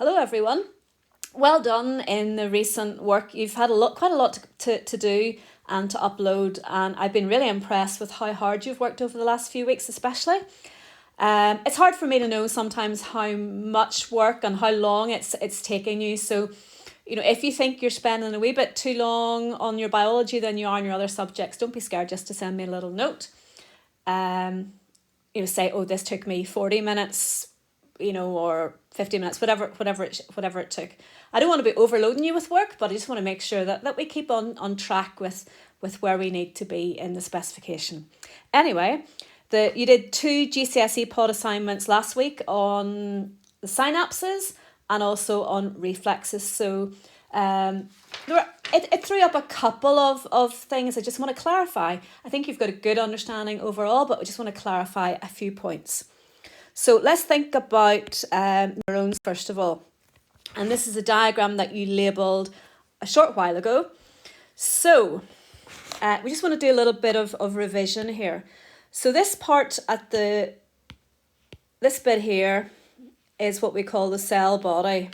Hello everyone. Well done in the recent work. You've had quite a lot to do and to upload, and I've been really impressed with how hard you've worked over the last few weeks especially. It's hard for me to know sometimes how much work and how long it's taking you. So, if you think you're spending a wee bit too long on your biology than you are on your other subjects, don't be scared just to send me a little note. Say, oh, this took me 40 minutes, or 50 minutes, whatever it took. I don't want to be overloading you with work, but I just want to make sure that we keep on track with where we need to be in the specification. Anyway, you did 2 GCSEPod assignments last week on the Synapses and also on Reflexes. So it threw up a couple of things I just want to clarify. I think you've got a good understanding overall, but I just want to clarify a few points. So let's think about neurons first of all. And this is a diagram that you labelled a short while ago. So we just want to do a little bit of revision here. So this part this bit here is what we call the cell body.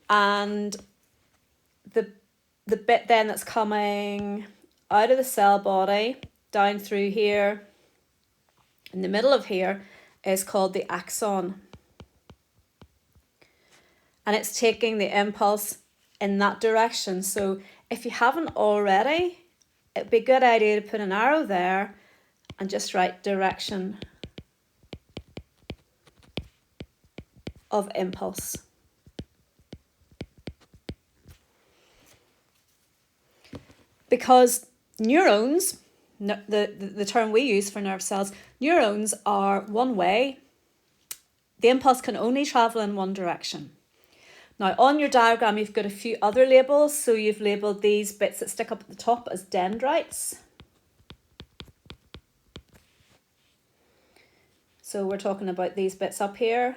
And the bit then that's coming out of the cell body down through here in the middle of here is called the axon. And it's taking the impulse in that direction. So if you haven't already, it'd be a good idea to put an arrow there and just write direction of impulse. Because neurons, the term we use for nerve cells, neurons are one way. The impulse can only travel in one direction. Now on your diagram you've got a few other labels. So you've labelled these bits that stick up at the top as dendrites. So we're talking about these bits up here.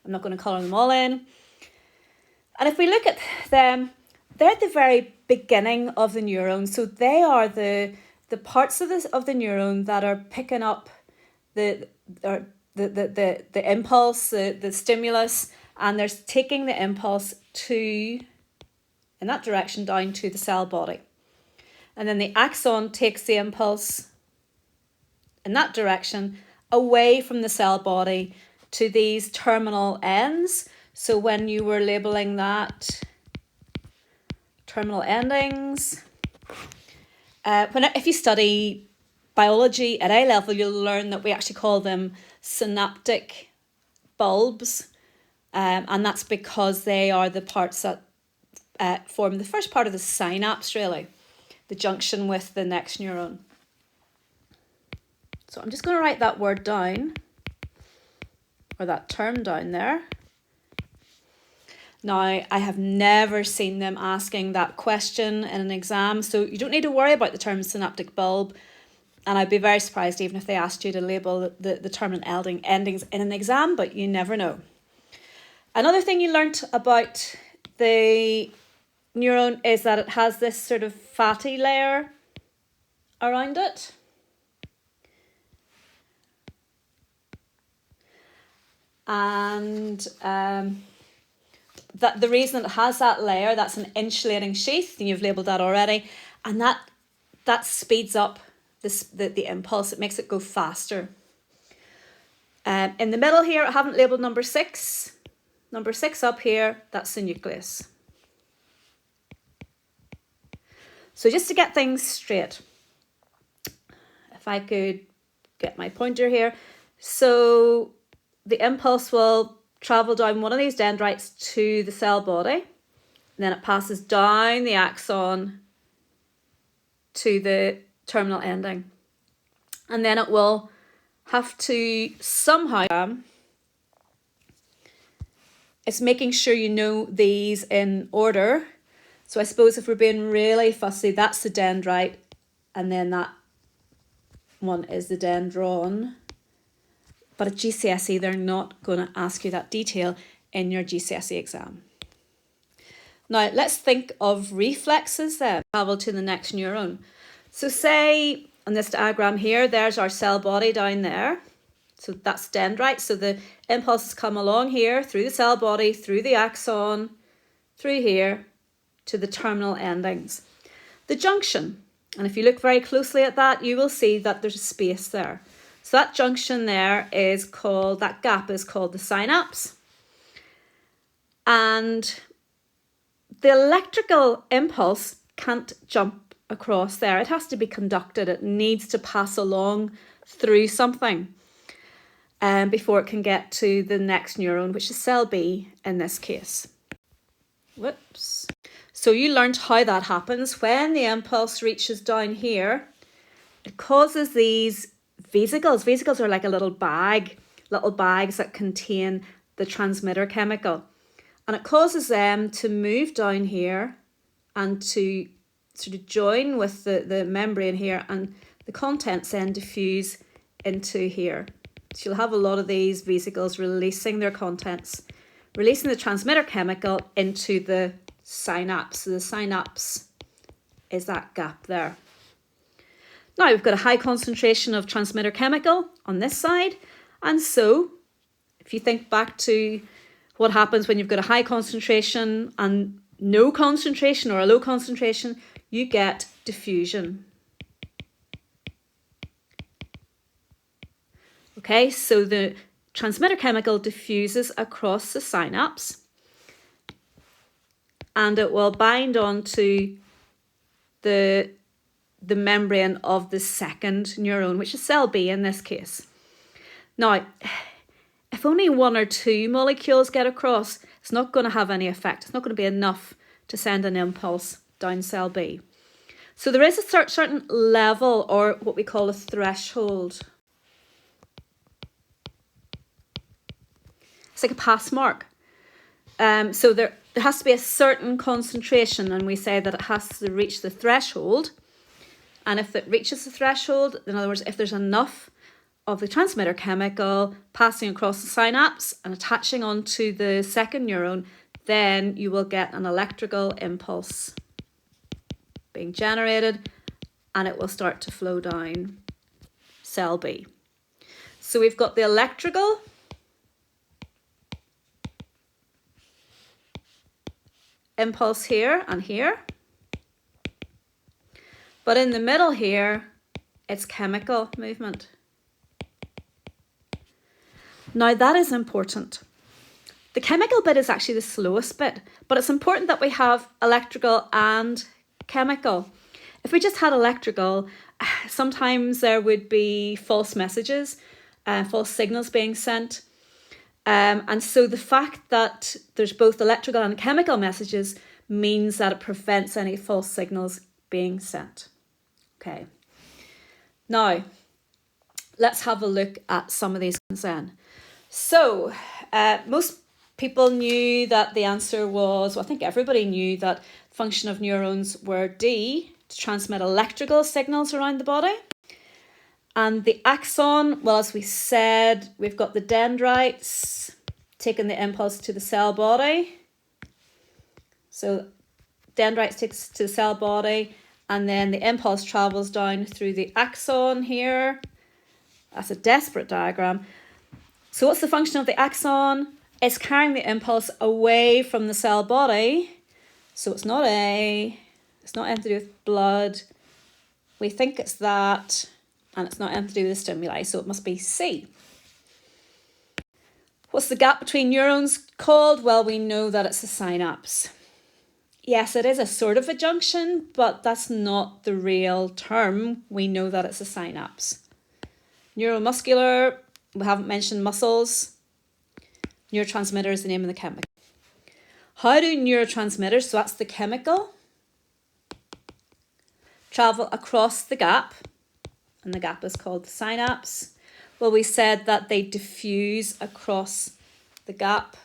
I'm not going to colour them all in. And if we look at them, they're at the very beginning of the neuron. So they are the parts of the neuron that are picking up the impulse, the stimulus, and they're taking the impulse in that direction down to the cell body. And then the axon takes the impulse in that direction away from the cell body to these terminal ends. So when you were labelling that, terminal endings. If you study biology at A level, you'll learn that we actually call them synaptic bulbs. And that's because they are the parts that form the first part of the synapse, really, the junction with the next neuron. So I'm just going to write that word down, or that term down there. Now, I have never seen them asking that question in an exam, so you don't need to worry about the term synaptic bulb, and I'd be very surprised even if they asked you to label the terminal endings in an exam, but you never know. Another thing you learnt about the neuron is that it has this sort of fatty layer around it. And that the reason it has that layer, that's an insulating sheath, and you've labelled that already, and that speeds up the impulse. It makes it go faster. In the middle here, I haven't labelled number 6. Number 6 up here, that's the nucleus. So just to get things straight, if I could get my pointer here. So the impulse will travel down one of these dendrites to the cell body, and then it passes down the axon to the terminal ending, and then it will have to somehow, it's making sure you know these in order. So I suppose if we're being really fussy, that's the dendrite, and then that one is the dendron. But at GCSE, they're not going to ask you that detail in your GCSE exam. Now, let's think of reflexes then, travel to the next neuron. So say, on this diagram here, there's our cell body down there. So that's dendrites. So the impulses come along here through the cell body, through the axon, through here to the terminal endings. The junction, and if you look very closely at that, you will see that there's a space there. So that junction there is called, that gap is called the synapse. And the electrical impulse can't jump across there. It has to be conducted. It needs to pass along through something before it can get to the next neuron, which is cell B in this case. Whoops. So you learned how that happens. When the impulse reaches down here, it causes these vesicles. Vesicles are like a little bags that contain the transmitter chemical. And it causes them to move down here and to sort of join with the membrane here, and the contents then diffuse into here. So you'll have a lot of these vesicles releasing their contents, releasing the transmitter chemical into the synapse. So the synapse is that gap there. Now we've got a high concentration of transmitter chemical on this side, and so if you think back to what happens when you've got a high concentration and no concentration or a low concentration, you get diffusion. Okay, so the transmitter chemical diffuses across the synapse and it will bind onto the membrane of the second neuron, which is cell B in this case. Now, if only one or two molecules get across, it's not going to have any effect. It's not going to be enough to send an impulse down cell B. So there is a certain level, or what we call a threshold. It's like a pass mark. So there has to be a certain concentration, and we say that it has to reach the threshold. And if it reaches the threshold, in other words, if there's enough of the transmitter chemical passing across the synapse and attaching onto the second neuron, then you will get an electrical impulse being generated and it will start to flow down cell B. So we've got the electrical impulse here and here, but in the middle here, it's chemical movement. Now that is important. The chemical bit is actually the slowest bit, but it's important that we have electrical and chemical. If we just had electrical, sometimes there would be false messages, false signals being sent. And so the fact that there's both electrical and chemical messages means that it prevents any false signals being sent. Okay. Now, let's have a look at some of these things then. So, most people knew that the answer was, well, I think everybody knew that function of neurons were D, to transmit electrical signals around the body. And the axon, well, as we said, we've got the dendrites taking the impulse to the cell body. So dendrites takes to the cell body, and then the impulse travels down through the axon here. That's a desperate diagram. So what's the function of the axon? It's carrying the impulse away from the cell body. So it's not A, it's not anything to do with blood. We think it's that, and it's not anything to do with the stimuli, so it must be C. What's the gap between neurons called? Well, we know that it's a synapse. Yes, it is a sort of a junction, but that's not the real term. We know that it's a synapse. Neuromuscular, we haven't mentioned muscles. Neurotransmitter is the name of the chemical. How do neurotransmitters, so that's the chemical, travel across the gap? And the gap is called the synapse. Well, we said that they diffuse across the gap.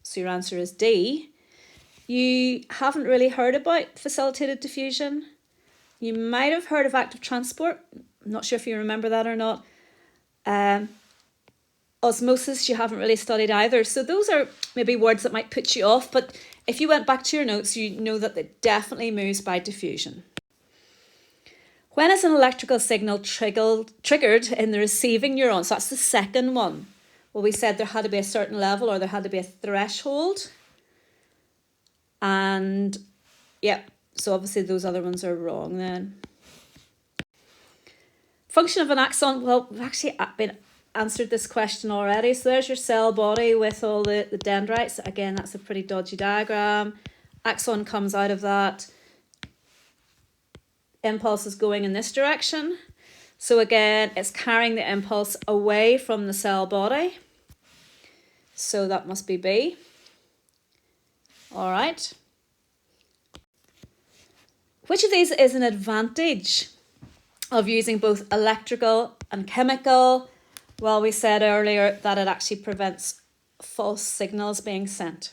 So your answer is D. You haven't really heard about facilitated diffusion. You might have heard of active transport. I'm not sure if you remember that or not. Osmosis, you haven't really studied either. So those are maybe words that might put you off. But if you went back to your notes, you know that it definitely moves by diffusion. When is an electrical signal triggered in the receiving neuron? So that's the second one. Well, we said there had to be a certain level, or there had to be a threshold. And yeah, so obviously those other ones are wrong then. Function of an axon. Well, we've actually been answered this question already. So there's your cell body with all the dendrites. Again, that's a pretty dodgy diagram. Axon comes out of that. Impulse is going in this direction. So again, it's carrying the impulse away from the cell body. So that must be B. All right. Which of these is an advantage of using both electrical and chemical? Well, we said earlier that it actually prevents false signals being sent.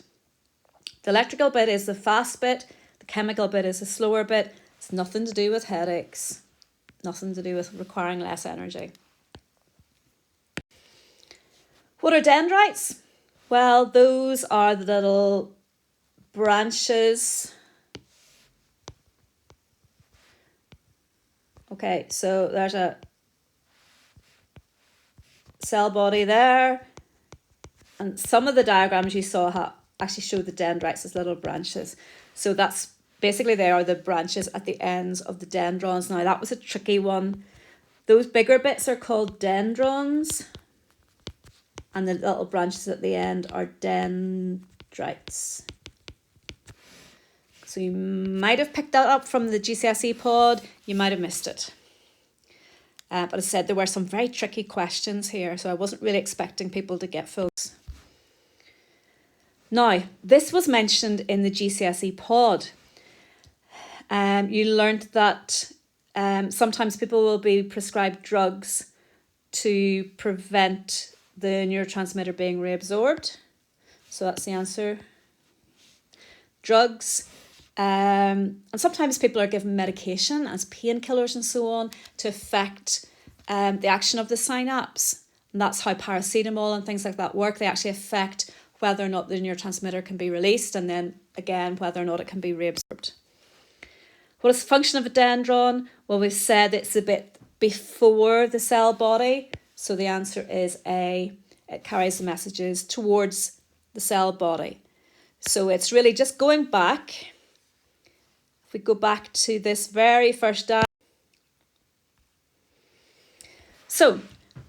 The electrical bit is the fast bit. The chemical bit is the slower bit. It's nothing to do with headaches. Nothing to do with requiring less energy. What are dendrites? Well, those are the little branches. Okay, so there's a cell body there. And some of the diagrams you saw actually show the dendrites as little branches. So that's basically, they are the branches at the ends of the dendrons. Now, that was a tricky one. Those bigger bits are called dendrons. And the little branches at the end are dendrites. So you might have picked that up from the GCSEPod. You might have missed it. But as I said, there were some very tricky questions here, so I wasn't really expecting people to get full. Now, this was mentioned in the GCSEPod. You learned that sometimes people will be prescribed drugs to prevent the neurotransmitter being reabsorbed. So that's the answer. Drugs. And sometimes people are given medication as painkillers and so on to affect the action of the synapse. And that's how paracetamol and things like that work. They actually affect whether or not the neurotransmitter can be released, and then again whether or not it can be reabsorbed. What is the function of a dendron? Well, we've said it's a bit before the cell body. So the answer is A. It carries the messages towards the cell body. So it's really just going back. If we go back to this very first diagram. So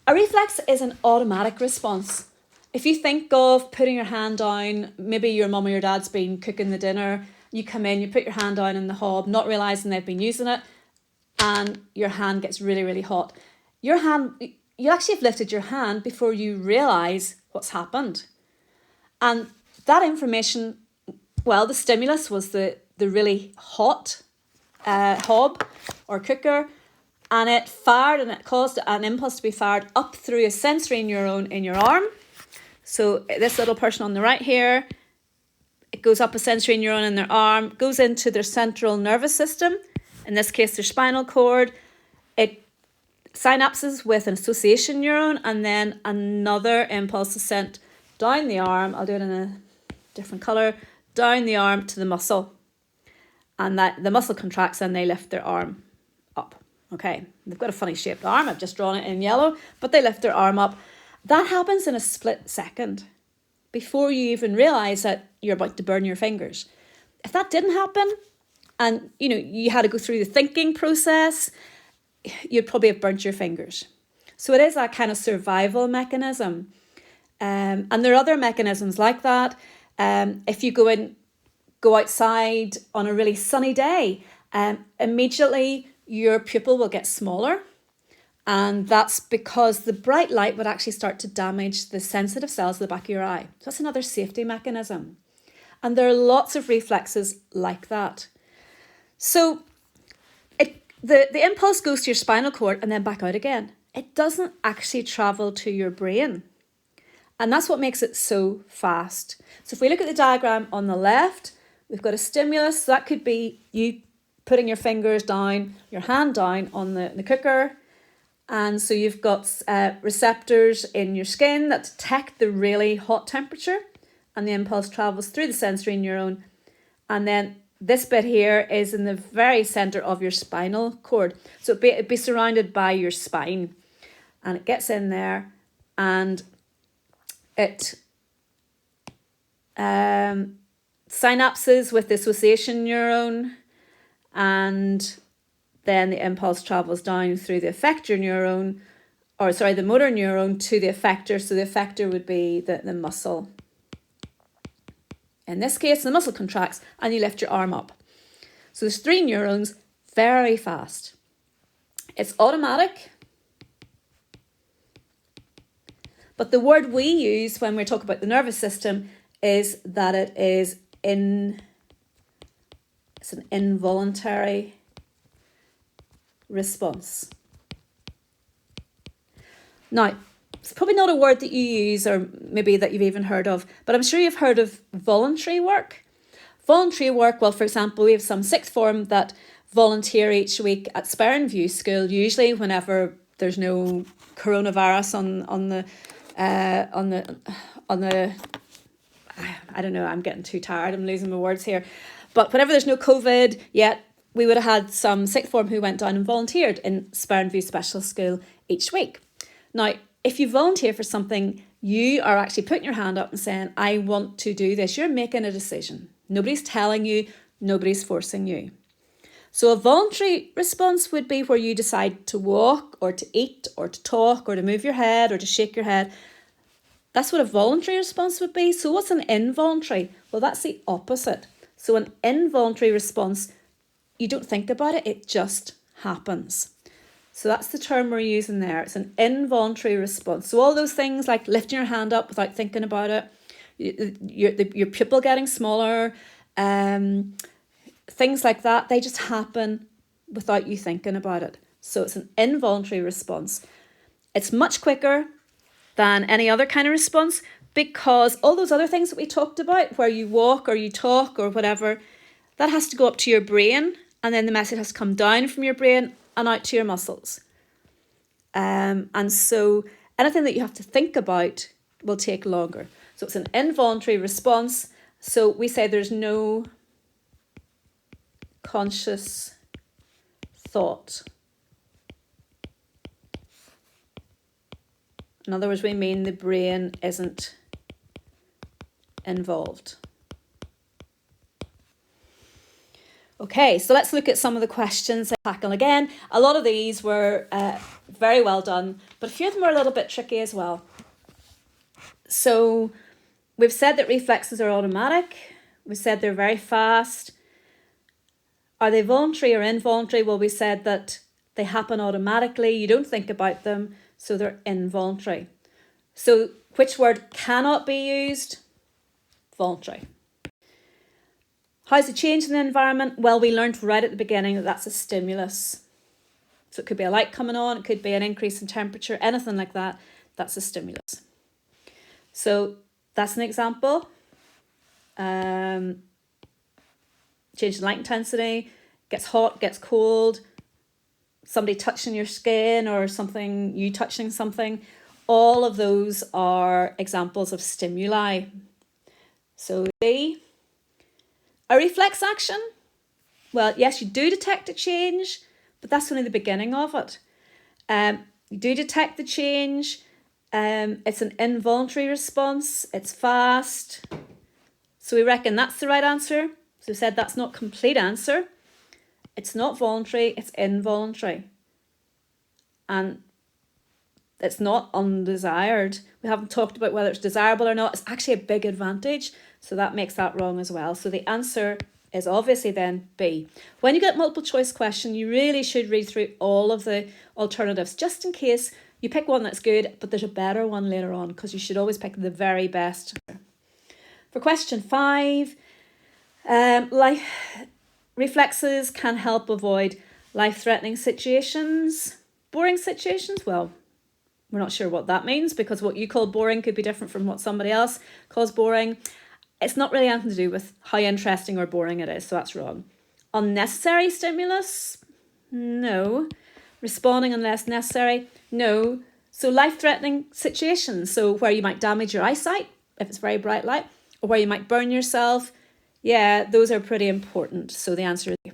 a reflex is an automatic response. If you think of putting your hand down, maybe your mum or your dad's been cooking the dinner, you come in, you put your hand down in the hob, not realising they've been using it, and your hand gets really, really hot. Your hand, you actually have lifted your hand before you realise what's happened. And that information, well, the stimulus was the really hot hob or cooker, and it fired, and it caused an impulse to be fired up through a sensory neuron in your arm. So this little person on the right here, it goes up a sensory neuron in their arm, goes into their central nervous system, in this case their spinal cord. It synapses with an association neuron, and then another impulse is sent down the arm. I'll do it in a different colour. Down the arm to the muscle. And that the muscle contracts and they lift their arm up. Okay, they've got a funny shaped arm. I've just drawn it in yellow, but they lift their arm up. That happens in a split second before you even realise that you're about to burn your fingers. If that didn't happen, and you had to go through the thinking process, you'd probably have burnt your fingers. So it is that kind of survival mechanism. And there are other mechanisms like that. If you go outside on a really sunny day, immediately your pupil will get smaller. And that's because the bright light would actually start to damage the sensitive cells at the back of your eye. So that's another safety mechanism. And there are lots of reflexes like that. So the impulse goes to your spinal cord and then back out again. It doesn't actually travel to your brain. And that's what makes it so fast. So if we look at the diagram on the left, we've got a stimulus. So that could be you putting your fingers down, your hand down on the cooker. And so you've got receptors in your skin that detect the really hot temperature, and the impulse travels through the sensory neuron, and then this bit here is in the very center of your spinal cord. So it'd be surrounded by your spine, and it gets in there, and it synapses with the association neuron, and then the impulse travels down through the effector neuron, the motor neuron to the effector. So the effector would be the muscle. In this case, the muscle contracts and you lift your arm up. So there's 3 neurons, very fast. It's automatic. But the word we use when we talk about the nervous system is that it's an involuntary response. Now, it's probably not a word that you use or maybe that you've even heard of, but I'm sure you've heard of voluntary work. Voluntary work, well, for example, we have some sixth form that volunteer each week at Sperrinview School, usually whenever there's no coronavirus on the I don't know, I'm getting too tired, I'm losing my words here. But whenever there's no COVID yet, we would have had some sixth form who went down and volunteered in Sperrinview Special School each week. Now, if you volunteer for something, you are actually putting your hand up and saying, I want to do this. You're making a decision. Nobody's telling you, nobody's forcing you. So a voluntary response would be where you decide to walk or to eat or to talk or to move your head or to shake your head. That's what a voluntary response would be. So what's an involuntary? Well, that's the opposite. So an involuntary response, you don't think about it, it just happens. So that's the term we're using there. It's an involuntary response. So all those things like lifting your hand up without thinking about it, your pupil getting smaller, things like that, they just happen without you thinking about it. So it's an involuntary response. It's much quicker than any other kind of response because all those other things that we talked about, where you walk or you talk or whatever, that has to go up to your brain, and then the message has to come down from your brain and out to your muscles. And so anything that you have to think about will take longer. So it's an involuntary response. So we say there's no conscious thought. In other words, we mean the brain isn't involved. Okay, so let's look at some of the questions I tackle. Again, a lot of these were very well done, but a few of them are a little bit tricky as well. So we've said that reflexes are automatic. We said they're very fast. Are they voluntary or involuntary? Well, we said that they happen automatically. You don't think about them, so they're involuntary. So which word cannot be used? Voluntary. How's it changed in the environment? Well, we learned right at the beginning that that's a stimulus. So it could be a light coming on, it could be an increase in temperature, anything like that. That's a stimulus. So that's an example. Change in light intensity, gets hot, gets cold, somebody touching your skin or something, you touching something. All of those are examples of stimuli. So D, a reflex action. Well, yes, you do detect a change, but that's only the beginning of it. You do detect the change. It's an involuntary response. It's fast. So we reckon that's the right answer. So we said that's not complete answer. It's not voluntary, it's involuntary. And it's not undesired. We haven't talked about whether it's desirable or not. It's actually a big advantage. So that makes that wrong as well. So the answer is obviously then B. When you get multiple choice question, you really should read through all of the alternatives just in case you pick one that's good, but there's a better one later on, because you should always pick the very best. For question 5, reflexes can help avoid life-threatening situations. Boring situations? Well, we're not sure what that means, because what you call boring could be different from what somebody else calls boring. It's not really anything to do with how interesting or boring it is, so that's wrong. Unnecessary stimulus? No. Responding unless necessary? No. So life-threatening situations, so where you might damage your eyesight if it's very bright light, or where you might burn yourself, Yeah, those are pretty important. So the answer is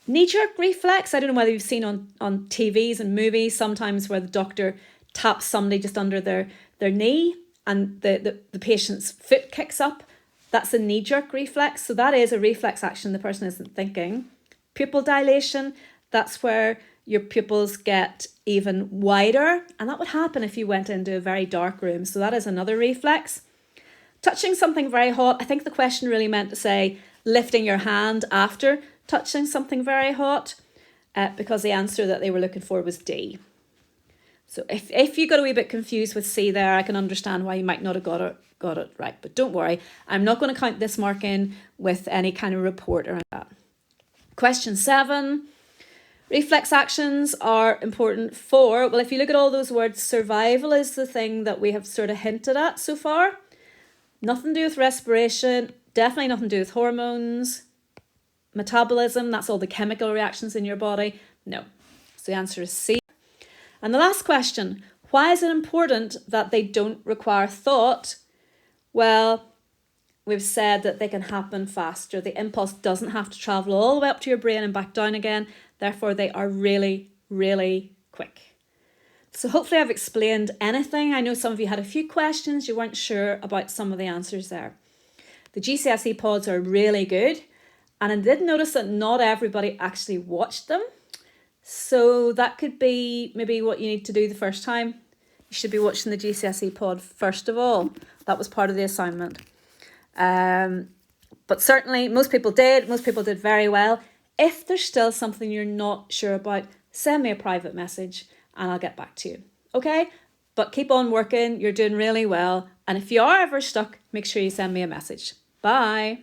knee-jerk reflex. I don't know whether you've seen on TVs and movies sometimes where the doctor taps somebody just under their knee and the patient's foot kicks up. That's a knee-jerk reflex. So that is a reflex action the person isn't thinking. Pupil dilation, that's where your pupils get even wider. And that would happen if you went into a very dark room. So that is another reflex. Touching something very hot. I think the question really meant to say lifting your hand after touching something very hot, because the answer that they were looking for was D. So if you got a wee bit confused with C there, I can understand why you might not have got it right. But don't worry, I'm not going to count this mark in with any kind of report or that. Question 7. Reflex actions are important for, well, if you look at all those words, survival is the thing that we have sort of hinted at so far. Nothing to do with respiration, definitely nothing to do with hormones. Metabolism, that's all the chemical reactions in your body. No. So the answer is C. And the last question, why is it important that they don't require thought? Well, we've said that they can happen faster. The impulse doesn't have to travel all the way up to your brain and back down again. Therefore, they are really, really quick. So hopefully I've explained anything. I know some of you had a few questions. You weren't sure about some of the answers there. The GCSE pods are really good. And I did notice that not everybody actually watched them. So that could be maybe what you need to do the first time. You should be watching the GCSE pod first of all. That was part of the assignment. But certainly most people did. Most people did very well. If there's still something you're not sure about, send me a private message and I'll get back to you. Okay? But keep on working. You're doing really well. And if you are ever stuck, make sure you send me a message. Bye.